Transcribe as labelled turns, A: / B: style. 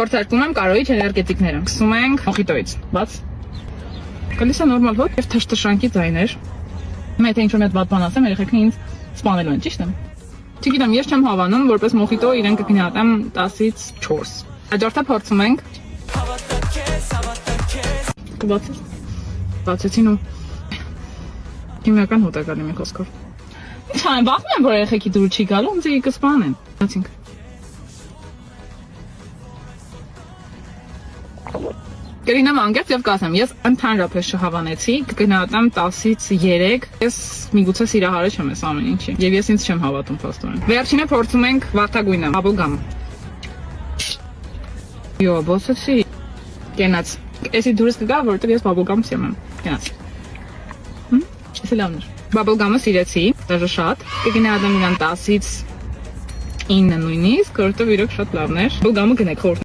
A: Փորձարկում եմ կարոյիչ էներգետիկները։ Սկսում ենք մոխիտոից։ Բաց։ Գալիս է նորմալ հոտ եւ թշտշանքի ձայներ։ Հիմա եթե ինչ-որ մեծ բան ասեմ, երեխեքն ինձ սպանելու են, ճիշտ է։ Չգիտեմ, ես չեմ հավանում, որպես մոխիտո իրեն կգնահատեմ 10-ից 4։ Հաջորդը փորձում ենք։ Բացես։ Բացեցին ու քիմիական հոտ է գալի մի խոսքով։ Ինչ անեմ, բախում եմ, որ երեխեքի դուր չի գալու, ոնց է կսպանեն։ Բացինք։ Կրինեմ անգերց եւ կասեմ, ես ընդհանրապես չհավանեցի, կգնահատեմ 10-ից 3, ես միգուցե սիրահարը չեմ ես ամեն ինչի, եւ ես ինձ չեմ հավատում փաստորեն։ Վերջինը փորձում ենք վարդագույնը, բաբլգամ։ Յո, բոսեցի։ Կենաց։ Էսի դուրս կգա, որովհետեւ ես բաբլգամ սիրում եմ։ Կենաց։ Էսի լավն է։ Բաբլգամը սիրեցի, դաժե շատ։ Կգնահատեմ իրան 10-ից 9 նույնիսկ, որովհետեւ իրոք շատ լավն է։ Բաբլգամը գնեք խորտ